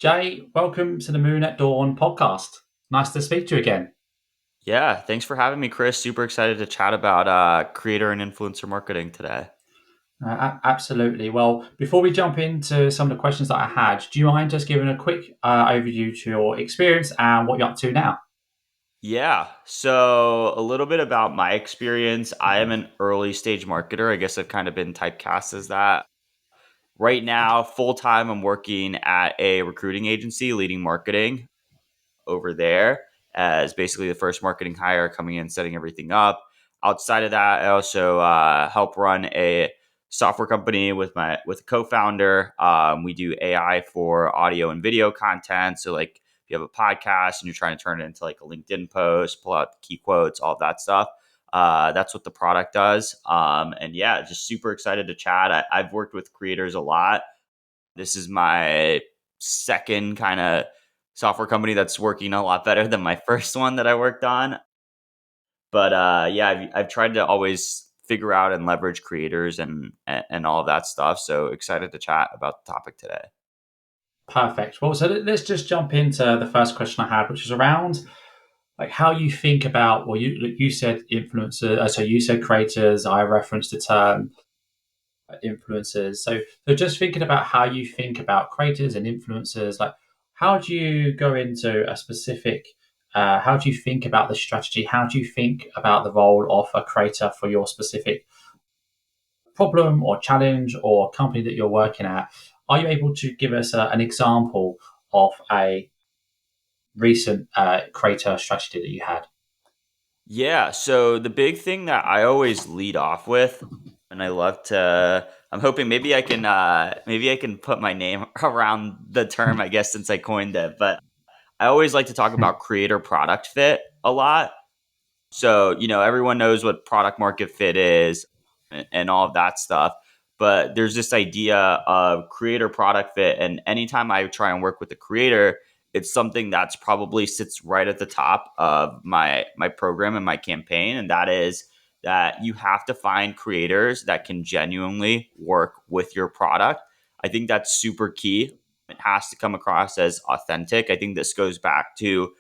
Jay, welcome to the Moon at Dawn podcast. Nice to speak to you again. Yeah, thanks for having me, Chris. Super excited to chat about creator and influencer marketing today. Absolutely. Well, before we jump into some of the questions that I had, do you mind just giving a quick overview to your experience and what you're up to now? Yeah, so a little bit about my experience. I am an early stage marketer. I guess I've kind of been typecast as that. Right now, full time, I'm working at a recruiting agency leading marketing over there as basically the first marketing hire coming in, setting everything up. Outside of that, I also help run a software company with a co-founder. We do AI for audio and video content. So like if you have a podcast and you're trying to turn it into like a LinkedIn post, pull out key quotes, all of that stuff. That's what the product does. And yeah, just super excited to chat. I've worked with creators a lot. This is my second kind of software company that's working a lot better than my first one that I worked on. But yeah, I've tried to always figure out and leverage creators and all of that stuff. So excited to chat about the topic today. Perfect. Well, so let's just jump into the first question I had, which is around like how you think about. Well, you said influencers, so you said creators. I referenced the term influencers. So just thinking about how you think about creators and influencers, like how do you go into a specific how do you think about the strategy? How do you think about the role of a creator for your specific problem or challenge or company that you're working at? Are you able to give us an example of a recent creator strategy that you had? Yeah. So the big thing that I always lead off with, and I love to, I'm hoping maybe I can put my name around the term, I guess, since I coined it. But I always like to talk about creator product fit a lot. So, everyone knows what product market fit is and all of that stuff. But there's this idea of creator product fit. And anytime I try and work with the creator, it's something that's probably sits right at the top of my program and my campaign. And that is that you have to find creators that can genuinely work with your product. I think that's super key. It has to come across as authentic. I think this goes back to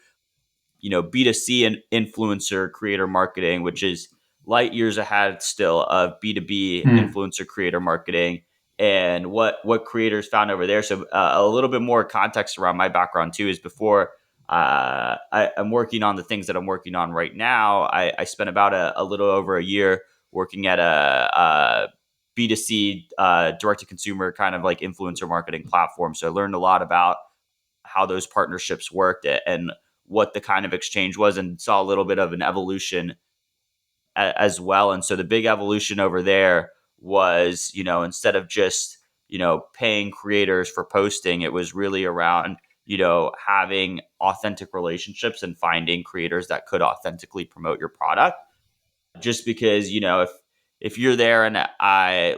B2C and influencer creator marketing, which is light years ahead still of B2B Mm. influencer creator marketing and what creators found over there. So a little bit more context around my background too is before I'm working on the things that I'm working on right now. I spent about a little over a year working at a B2C direct to consumer kind of like influencer marketing platform. So I learned a lot about how those partnerships worked and what the kind of exchange was and saw a little bit of an evolution as well. And so the big evolution over there was, instead of just, paying creators for posting, it was really around, having authentic relationships and finding creators that could authentically promote your product. Just because, if you're there and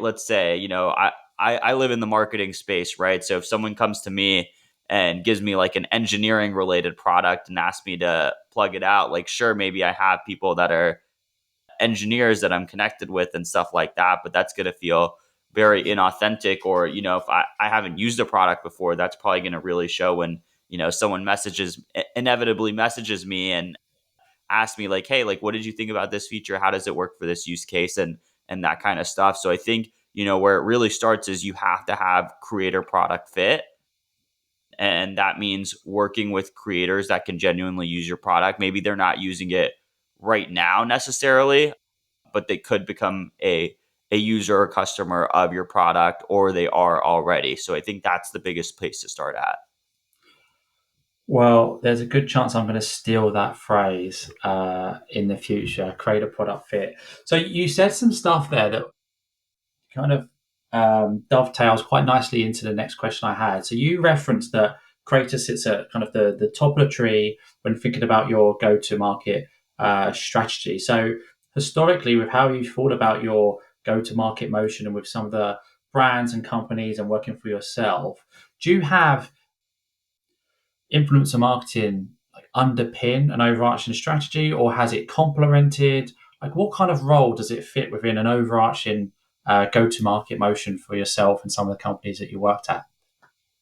let's say, I live in the marketing space, right? So if someone comes to me and gives me like an engineering related product and asks me to plug it out, like, sure, maybe I have people that are engineers that I'm connected with and stuff like that, but that's going to feel very inauthentic. Or, if I haven't used a product before, that's probably going to really show when, someone inevitably messages me and ask me like, hey, like, what did you think about this feature? How does it work for this use case? And that kind of stuff. So I think, where it really starts is you have to have creator product fit. And that means working with creators that can genuinely use your product. Maybe they're not using it right now necessarily, but they could become a user or customer of your product, or they are already. So I think that's the biggest place to start at. Well, there's a good chance I'm going to steal that phrase in the future. Create a product fit. So you said some stuff there that kind of dovetails quite nicely into the next question I had. So you referenced that creator sits at kind of the top of the tree when thinking about your go-to-market strategy. So historically, with how you thought about your go-to-market motion and with some of the brands and companies and working for yourself, do you have influencer marketing like underpin an overarching strategy, or has it complemented? Like, what kind of role does it fit within an overarching go-to-market motion for yourself and some of the companies that you worked at?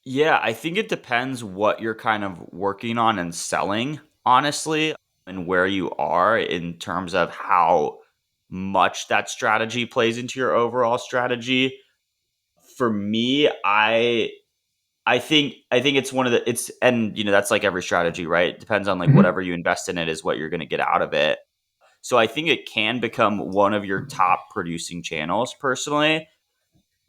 Yeah, I think it depends what you're kind of working on and selling, honestly, and where you are in terms of how much that strategy plays into your overall strategy. For me, I think it's one of the it's and that's like every strategy, right? It depends on like Mhm. whatever you invest in it is what you're going to get out of it. So I think it can become one of your top producing channels personally,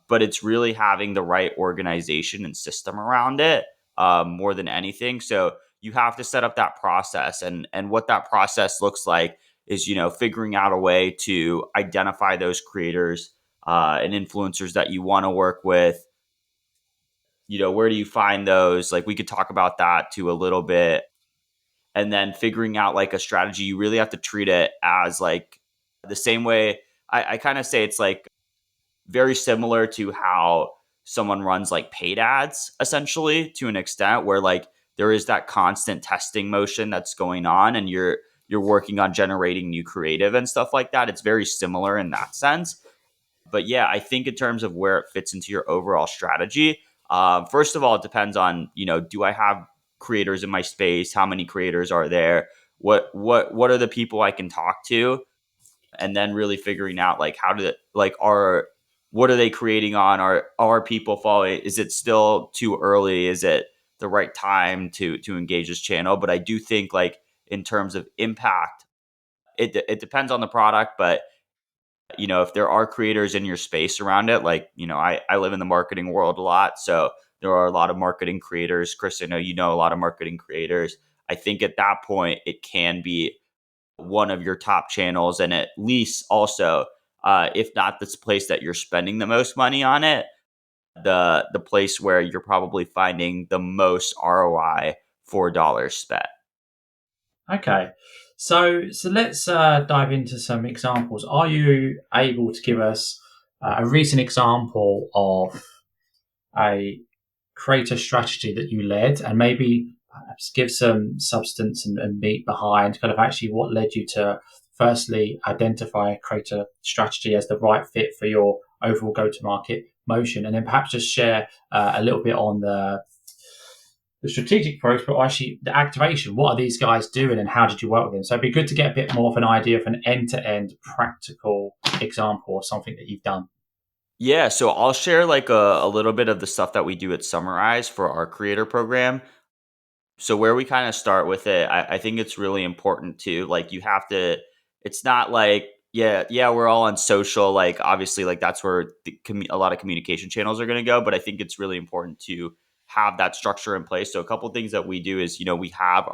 but it's really having the right organization and system around it, more than anything. So you have to set up that process, and what that process looks like is figuring out a way to identify those creators and influencers that you want to work with. Where do you find those? Like we could talk about that too a little bit, and then figuring out like a strategy. You really have to treat it as like the same way. I kind of say it's like very similar to how someone runs like paid ads, essentially, to an extent where like there is that constant testing motion that's going on, and you're working on generating new creative and stuff like that. It's very similar in that sense. But yeah, I think in terms of where it fits into your overall strategy, first of all, it depends on do I have creators in my space? How many creators are there? What are the people I can talk to? And then really figuring out like how do like are what are they creating on? Are people following? Is it still too early? Is it the right time to engage this channel? But I do think like in terms of impact, it depends on the product, but if there are creators in your space around it, like I live in the marketing world a lot, so there are a lot of marketing creators. Chris, I know you know a lot of marketing creators. I think at that point it can be one of your top channels, and at least also, if not this place that you're spending the most money on it, the place where you're probably finding the most ROI for dollars spent. Okay, so let's dive into some examples. Are you able to give us a recent example of a creator strategy that you led, and maybe perhaps give some substance and meat behind kind of actually what led you to firstly identify a creator strategy as the right fit for your overall go-to-market motion, and then perhaps just share a little bit on the strategic approach, but actually the activation. What are these guys doing, and how did you work with them? So it'd be good to get a bit more of an idea of an end-to-end practical example of something that you've done. Yeah, so I'll share like a little bit of the stuff that we do at Summarize for our creator program. So where we kind of start with it, I think it's really important to like you have to. It's not like yeah we're all on social, like obviously like that's where a lot of communication channels are going to go. But I think it's really important to have that structure in place. So a couple things that we do is we have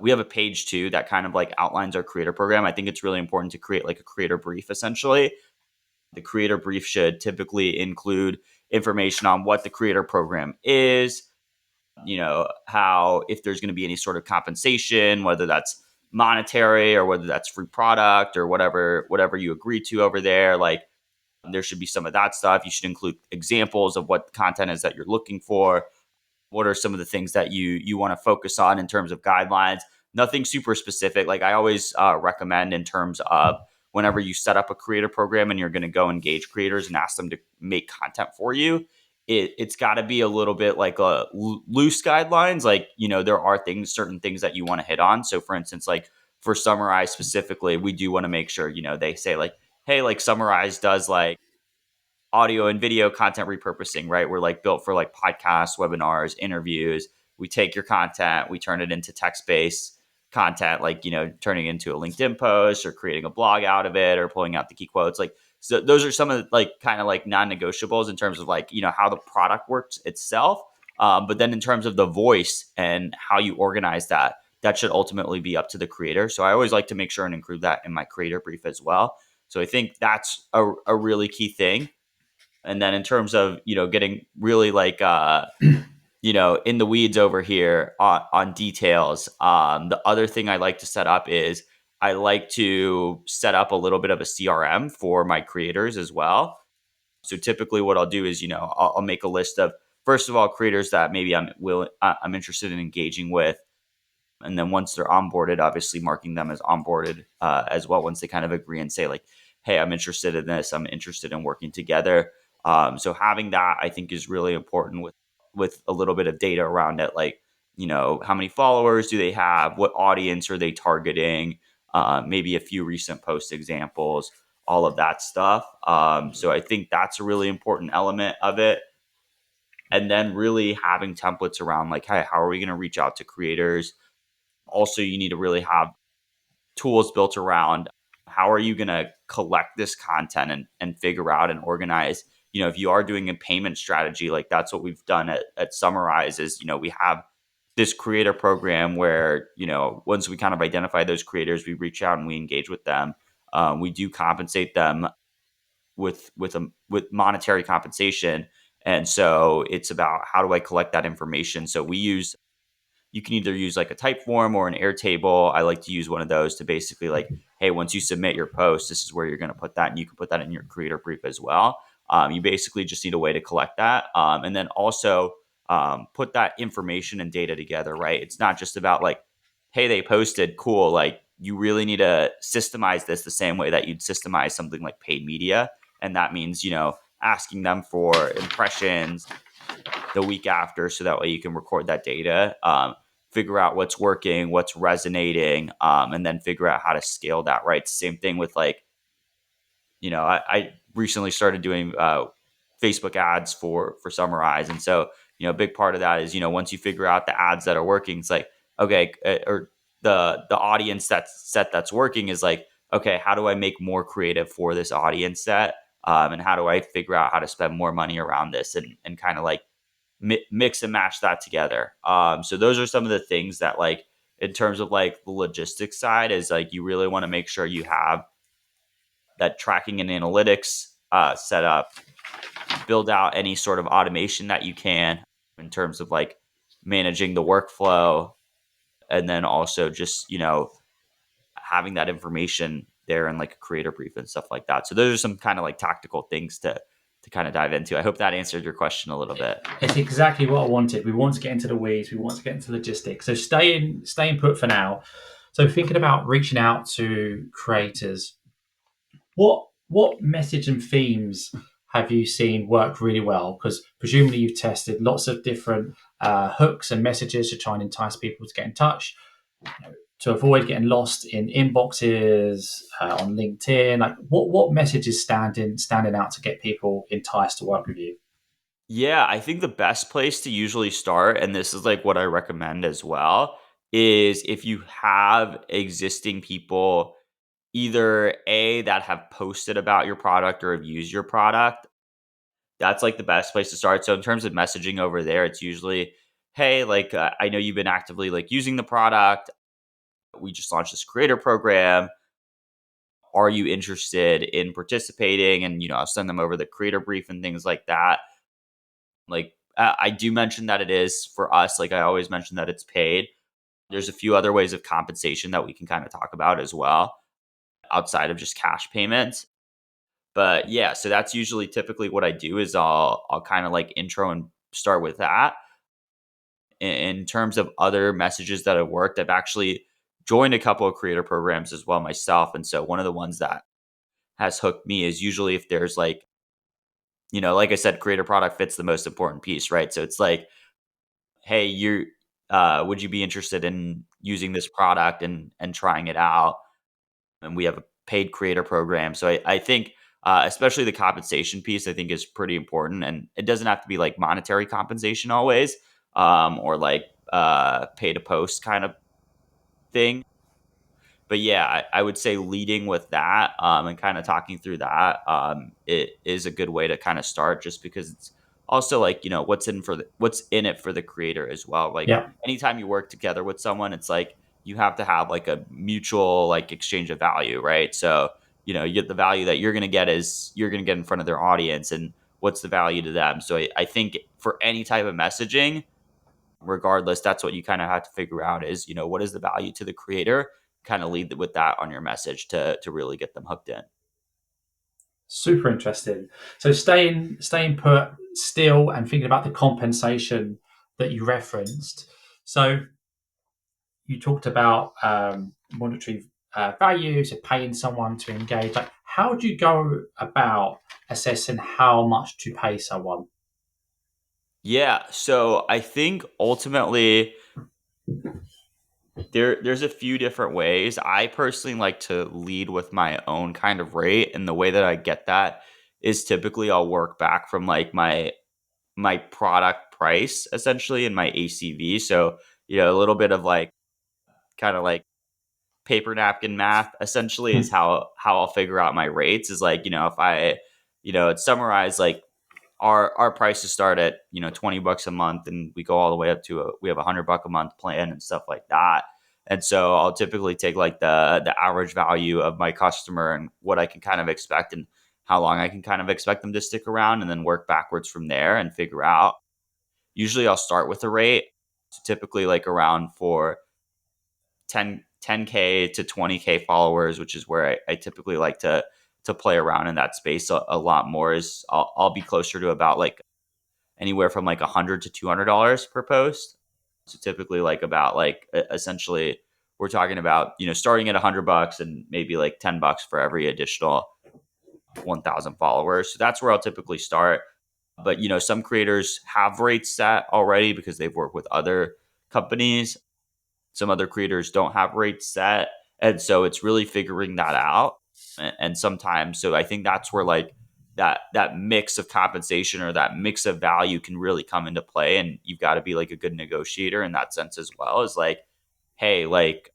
a page too that kind of like outlines our creator program. I think it's really important to create like a creator brief essentially. The creator brief should typically include information on what the creator program is, how if there's going to be any sort of compensation, whether that's monetary or whether that's free product or whatever you agree to over there. Like there should be some of that stuff. You should include examples of what the content is that you're looking for. What are some of the things that you want to focus on in terms of guidelines? Nothing super specific. Like I always recommend in terms of whenever you set up a creator program and you're going to go engage creators and ask them to make content for you, it's got to be a little bit like a loose guidelines. Like there are certain things that you want to hit on. So for instance, like for Summarize specifically, we do want to make sure they say like, hey, like Summarize does like audio and video content repurposing, right? We're like built for like podcasts, webinars, interviews. We take your content, we turn it into text-based content, like, turning it into a LinkedIn post or creating a blog out of it or pulling out the key quotes. Like, so those are some of the, like kind of like non-negotiables in terms of like, how the product works itself. But then in terms of the voice and how you organize that, that should ultimately be up to the creator. So I always like to make sure and include that in my creator brief as well. So I think that's a really key thing. And then in terms of, getting really like, in the weeds over here on details, the other thing I like to set up is I like to set up a little bit of a CRM for my creators as well. So typically what I'll do is, I'll make a list of, first of all, creators that maybe I'm interested in engaging with. And then once they're onboarded, obviously marking them as onboarded as well. Once they kind of agree and say like, hey, I'm interested in this, I'm interested in working together. So having that, I think, is really important with a little bit of data around it, like, how many followers do they have, what audience are they targeting, maybe a few recent post examples, all of that stuff. So I think that's a really important element of it. And then really having templates around like, hey, how are we going to reach out to creators? Also, you need to really have tools built around how are you going to collect this content and figure out and organize. If you are doing a payment strategy, like that's what we've done at Summarize is, we have this creator program where, once we kind of identify those creators, we reach out and we engage with them. We do compensate them with monetary compensation. And so it's about how do I collect that information? So you can either use like a type form or an Airtable. I like to use one of those to basically like, hey, once you submit your post, this is where you're going to put that, and you can put that in your creator brief as well. You basically just need a way to collect that, and then also put that information and data together. Right? It's not just about like, hey, they posted, cool. Like you really need to systemize this the same way that you'd systemize something like paid media, and that means asking them for impressions the week after, so that way you can record that data, figure out what's working, what's resonating, and then figure out how to scale that. Right. Same thing with like, I recently started doing Facebook ads for Summarize, and so a big part of that is once you figure out the ads that are working, it's like okay, or the audience that's working is like okay, how do I make more creative for this audience set, and how do I figure out how to spend more money around this and kind of like mix and match that together. So those are some of the things that like in terms of like the logistics side is like you really want to make sure you have that tracking and analytics set up, build out any sort of automation that you can in terms of like managing the workflow, and then also just having that information there in like a creator brief and stuff like that. So those are some kind of like tactical things to kind of dive into. I hope that answered your question a little bit. It's exactly what I wanted. We want to get into the weeds. We want to get into logistics. So stay in put for now. So thinking about reaching out to creators, what message and themes have you seen work really well? Because presumably you've tested lots of different hooks and messages to try and entice people to get in touch, to avoid getting lost in inboxes on LinkedIn. Like what message is standing out to get people enticed to work with you? Yeah, I think the best place to usually start, and this is like what I recommend as well, is if you have existing people, either A, that have posted about your product or have used your product. That's like the best place to start. So in terms of messaging over there, it's usually, hey, like I know you've been actively like using the product. We just launched this creator program. Are you interested in participating? And I'll send them over the creator brief and things like that. Like I do mention that it is for us. Like I always mention that it's paid. There's a few other ways of compensation that we can kind of talk about as well outside of just cash payments. But yeah, so that's usually typically what I do is I'll kind of like intro and start with that. In terms of other messages that have worked, I've actually joined a couple of creator programs as well myself. And so one of the ones that has hooked me is usually if there's like, like I said, creator product fits the most important piece, right? So it's like, hey, would you be interested in using this product and trying it out? And we have a paid creator program. So I think, especially the compensation piece, I think is pretty important. And it doesn't have to be like monetary compensation always, or like pay to post kind of thing. But yeah, I would say leading with that, and kind of talking through that, it is a good way to kind of start, just because it's also like what's in it for the creator as well. Like Yeah. anytime you work together with someone, it's like you have to have like a mutual like exchange of value, right? So you get the value that you're going to get is you're going to get in front of their audience, and what's the value to them. So I think for any type of messaging, regardless, that's what you kind of have to figure out is, what is the value to the creator? Kind of lead with that on your message to really get them hooked in. Super interesting. So staying put still and thinking about the compensation that you referenced. So you talked about monetary values of paying someone to engage. Like how do you go about assessing how much to pay someone? Yeah, so I think ultimately there's a few different ways. I personally like to lead with my own kind of rate, and the way that I get that is typically I'll work back from like my product price essentially and my ACV. So, a little bit of like kind of like paper napkin math essentially is how I'll figure out my rates is like, if I, it's summarized like our prices start at, $20 a month and we go all the way up to we have $100 a month plan and stuff like that. And so I'll typically take like the average value of my customer and what I can kind of expect and how long I can kind of expect them to stick around and then work backwards from there and figure out. Usually I'll start with a rate, typically like around for 10K to 20K followers, which is where I typically like to play around in that space a lot more. Is I'll be closer to about like anywhere from like $100 to $200 per post. So typically like about like essentially we're talking about starting at $100 and maybe like $10 for every additional 1,000 followers. So that's where I'll typically start. But some creators have rates set already because they've worked with other companies. Some other creators don't have rates set. And so it's really figuring that out. And sometimes, so I think that's where like that mix of compensation or that mix of value can really come into play. And you've got to be like a good negotiator in that sense as well. Is like, hey, like,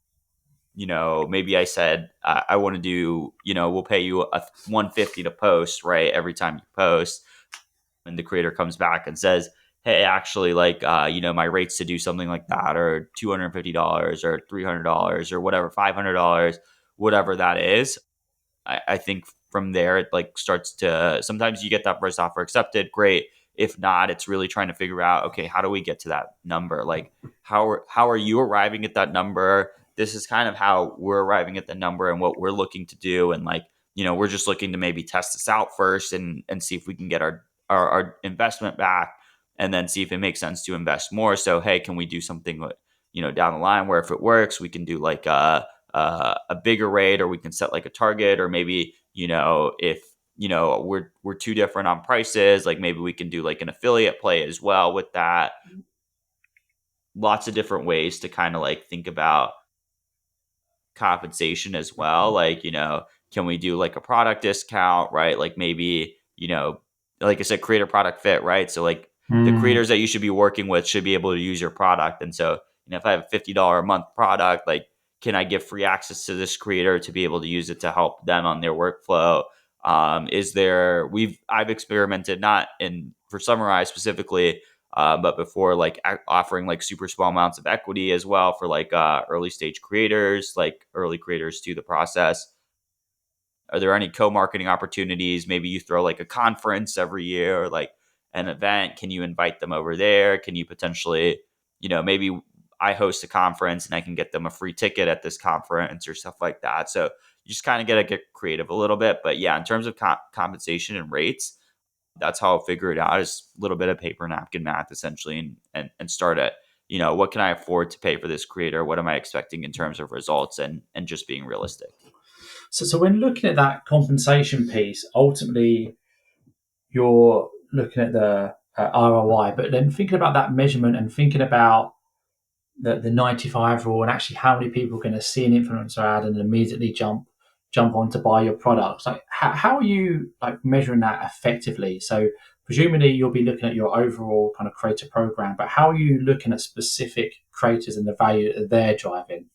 maybe I said I want to do, we'll pay you a 150 to post, right? Every time you post, and the creator comes back and says, hey, actually, like, my rates to do something like that are $250 or $300 or whatever, $500, whatever that is. I think from there it like starts to, sometimes you get that first offer accepted, great. If not, it's really trying to figure out, okay, how do we get to that number? Like, how are you arriving at that number? This is kind of how we're arriving at the number and what we're looking to do. And like, we're just looking to maybe test this out first and see if we can get our investment back and then see if it makes sense to invest more. So, hey, can we do something with, down the line where if it works, we can do like a bigger rate, or we can set like a target, or maybe if we're too different on prices, like maybe we can do like an affiliate play as well with that. Lots of different ways to kind of like think about compensation as well. Like, can we do like a product discount, right? Like maybe, like I said, create a product fit, right? So like the Hmm. creators that you should be working with should be able to use your product. And so, if I have a $50 a month product, like, can I give free access to this creator to be able to use it to help them on their workflow? I've experimented not in for Summarize specifically, but before like offering like super small amounts of equity as well for like early stage creators, like early creators to the process. Are there any co-marketing opportunities? Maybe you throw like a conference every year or like an event. Can you invite them over there? Can you potentially, maybe I host a conference and I can get them a free ticket at this conference or stuff like that. So you just kind of got to get creative a little bit. But yeah, in terms of compensation and rates, that's how I'll figure it out, is a little bit of paper napkin math essentially, and start at, what can I afford to pay for this creator? What am I expecting in terms of results, and just being realistic. So when looking at that compensation piece, ultimately you're looking at the ROI, but then thinking about that measurement and thinking about the 95 rule and actually how many people are going to see an influencer ad and immediately jump on to buy your products. Like how are you like measuring that effectively? So presumably you'll be looking at your overall kind of creator program, but how are you looking at specific creators and the value that they're driving?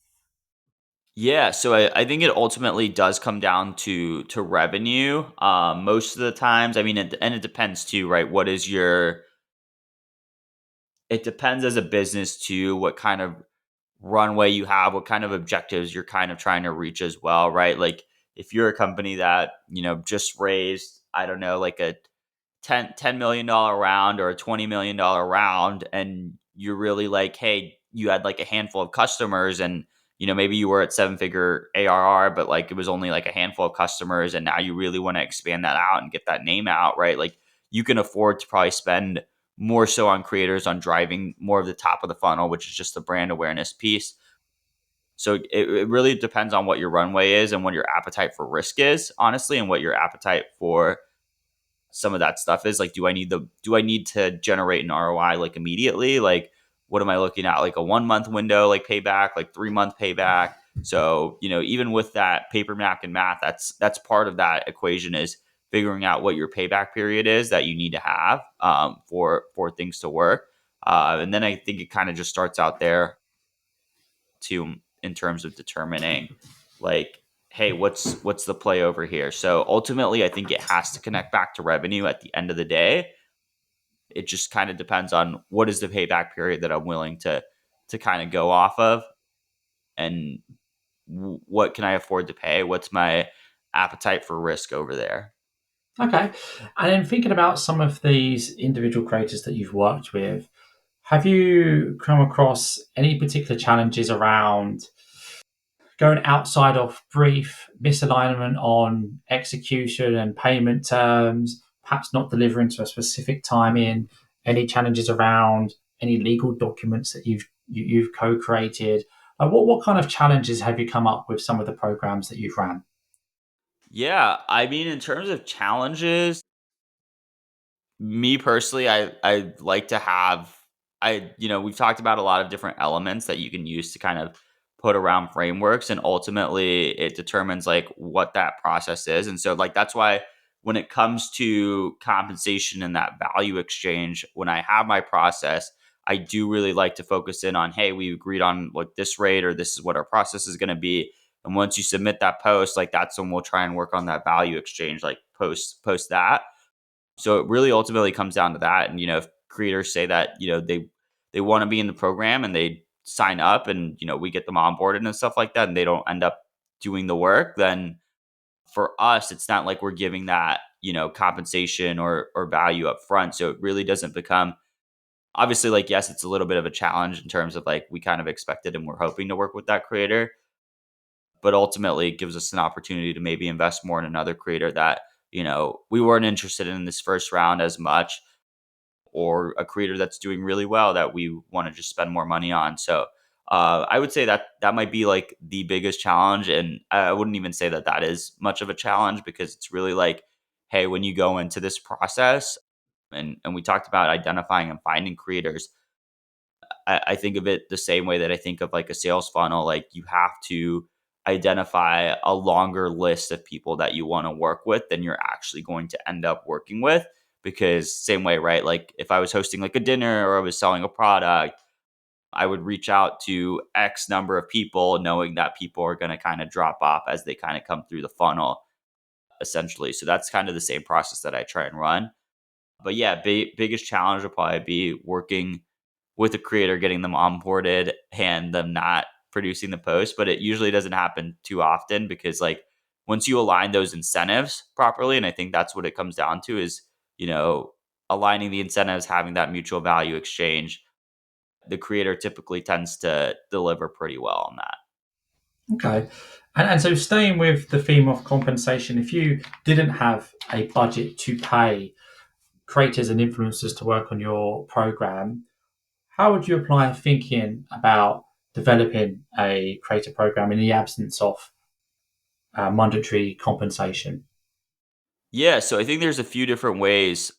Yeah, so I think it ultimately does come down to revenue. Most of the times, I mean, and it depends too, right? What is your? It depends as a business too, what kind of runway you have, what kind of objectives you're kind of trying to reach as well, right? Like if you're a company that just raised, I don't know, like a $10 million round or a $20 million round, and you're really like, hey, you had like a handful of customers, and maybe you were at 7 figure ARR, but like it was only like a handful of customers, and now you really want to expand that out and get that name out, right? Like you can afford to probably spend more so on creators, on driving more of the top of the funnel, which is just the brand awareness piece. So it really depends on what your runway is and what your appetite for risk is, honestly, and what your appetite for some of that stuff is. Like, do I need to generate an ROI like immediately? Like, what am I looking at? Like a 1 month window, like payback, like 3 month payback. So, even with that paper napkin math, that's part of that equation, is figuring out what your payback period is that you need to have, for things to work. And then I think it kind of just starts out there too, in terms of determining, like, hey, what's the play over here. So ultimately I think it has to connect back to revenue at the end of the day. It just kind of depends on what is the payback period that I'm willing to kind of go off of, and what can I afford to pay, what's my appetite for risk over there. Okay. And then thinking about some of these individual creators that you've worked with, have you come across any particular challenges around going outside of brief, misalignment on execution and payment terms, perhaps not delivering to a specific time in, any challenges around any legal documents that you've co-created? What kind of challenges have you come up with some of the programs that you've ran? Yeah, I mean, in terms of challenges, me personally, I like to have, we've talked about a lot of different elements that you can use to kind of put around frameworks, and ultimately it determines like what that process is. And so like that's why when it comes to compensation and that value exchange, when I have my process, I do really like to focus in on, hey, we agreed on like this rate, or this is what our process is going to be. And once you submit that post, like that's when we'll try and work on that value exchange, like post that. So it really ultimately comes down to that. And if creators say that they want to be in the program and they sign up, and we get them onboarded and stuff like that, and they don't end up doing the work, then for us it's not like we're giving that compensation or value up front. So it really doesn't become, obviously, like, yes, it's a little bit of a challenge in terms of like we kind of expected and we're hoping to work with that creator, but ultimately it gives us an opportunity to maybe invest more in another creator that we weren't interested in this first round as much, or a creator that's doing really well that we want to just spend more money on. So I would say that that might be like the biggest challenge, and I wouldn't even say that that is much of a challenge, because it's really like, hey, when you go into this process, and we talked about identifying and finding creators, I think of it the same way that I think of like a sales funnel. Like, you have to identify a longer list of people that you want to work with than you're actually going to end up working with. Because same way, right? Like if I was hosting like a dinner or I was selling a product, I would reach out to X number of people, knowing that people are going to kind of drop off as they kind of come through the funnel, essentially. So that's kind of the same process that I try and run. But yeah, biggest challenge will probably be working with a creator, getting them onboarded and them not producing the post. But it usually doesn't happen too often, because like once you align those incentives properly, and I think that's what it comes down to, is, you know, aligning the incentives, having that mutual value exchange, the creator typically tends to deliver pretty well on that. Okay. And so staying with the theme of compensation, if you didn't have a budget to pay creators and influencers to work on your program, how would you apply thinking about developing a creator program in the absence of mandatory compensation? Yeah, so I think there's a few different ways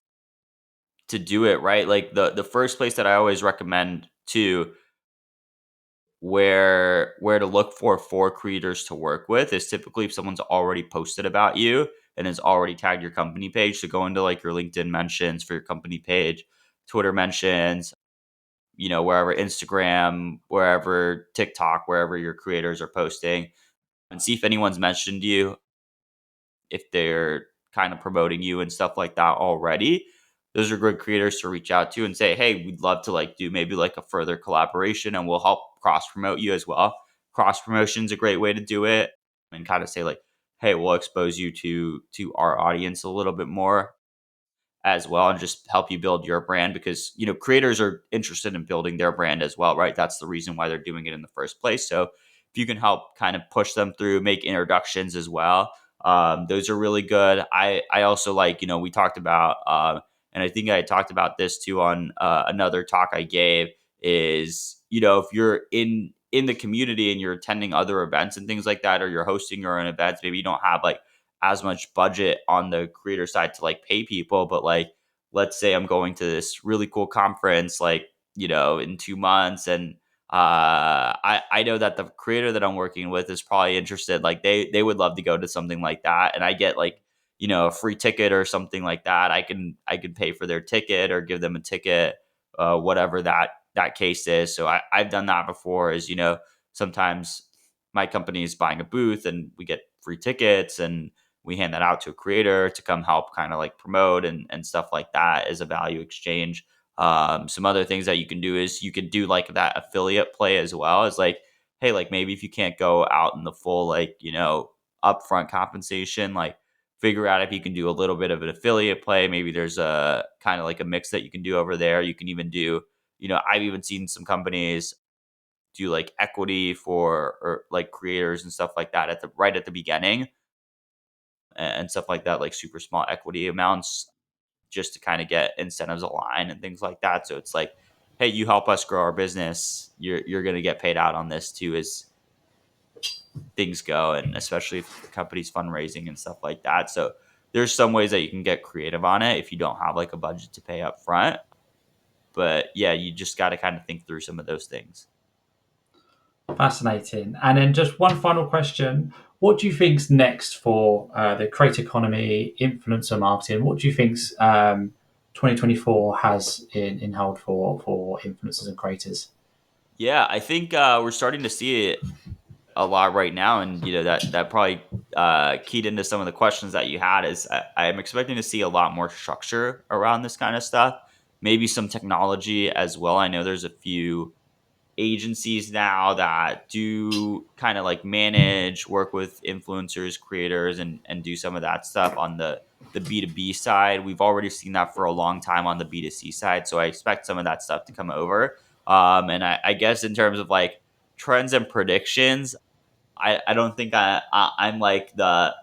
to do it, right? Like the first place that I always recommend to, where to look for creators to work with, is typically if someone's already posted about you and has already tagged your company page. So go into like your LinkedIn mentions for your company page, Twitter mentions, wherever, Instagram, wherever, TikTok, wherever your creators are posting, and see if anyone's mentioned you, if they're kind of promoting you and stuff like that already. Those are good creators to reach out to and say, hey, we'd love to like do maybe like a further collaboration, and we'll help cross promote you as well. Cross promotion is a great way to do it, and kind of say like, hey, we'll expose you to our audience a little bit more as well, and just help you build your brand, because creators are interested in building their brand as well, right? That's the reason why they're doing it in the first place. So if you can help kind of push them through, make introductions as well, those are really good. I also like, we talked about, and I think I talked about this too on another talk I gave, is if you're in in the community and you're attending other events and things like that, or you're hosting your own events, maybe you don't have like as much budget on the creator side to like pay people, but like let's say I'm going to this really cool conference like, in 2 months, and I know that the creator that I'm working with is probably interested. Like they would love to go to something like that, and I get like a free ticket or something like that. I could pay for their ticket or give them a ticket, whatever that case is. So I've done that before. Is sometimes my company is buying a booth and we get free tickets and we hand that out to a creator to come help kind of like promote and stuff like that as a value exchange. Some other things that you can do is you could do like that affiliate play as well as like, hey, like maybe if you can't go out in the full like, upfront compensation, like figure out if you can do a little bit of an affiliate play. Maybe there's a kind of like a mix that you can do over there. You can even do, I've even seen some companies do like equity for or like creators and stuff like that at the right at the beginning and stuff like that, like super small equity amounts just to kind of get incentives aligned and things like that. So it's like, hey, you help us grow our business, you're going to get paid out on this too as things go, and especially if the company's fundraising and stuff like that. So there's some ways that you can get creative on it if you don't have like a budget to pay up front. But yeah, you just got to kind of think through some of those things. Fascinating. And then just one final question. What do you think's next for the creator economy, influencer marketing? What do you think's 2024 has in hold for influencers and creators? Yeah, I think we're starting to see it a lot right now, and that probably keyed into some of the questions that you had. Is I'm expecting to see a lot more structure around this kind of stuff, maybe some technology as well. I know there's a few agencies now that do kind of like manage, work with influencers, creators, and do some of that stuff on the B2B side. We've already seen that for a long time on the B2C side. So I expect some of that stuff to come over. And I guess in terms of like trends and predictions, I don't think I'm like the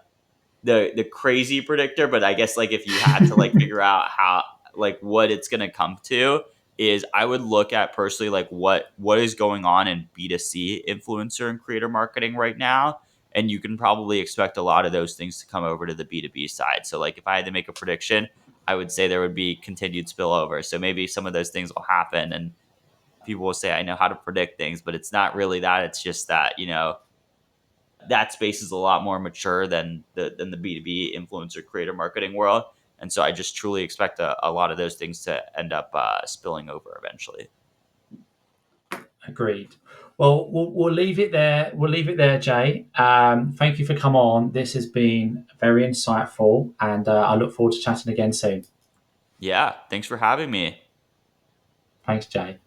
crazy predictor, but I guess like if you had to like figure out how like what it's gonna come to, is I would look at personally like what is going on in B2C influencer and creator marketing right now. And you can probably expect a lot of those things to come over to the B2B side. So like if I had to make a prediction, I would say there would be continued spillover. So maybe some of those things will happen and people will say I know how to predict things, but it's not really that. It's just that, that space is a lot more mature than the B2B influencer creator marketing world. And so I just truly expect a lot of those things to end up spilling over eventually. Agreed. Well, we'll leave it there. We'll leave it there, Jay. Thank you for coming on. This has been very insightful, and I look forward to chatting again soon. Yeah. Thanks for having me. Thanks, Jay.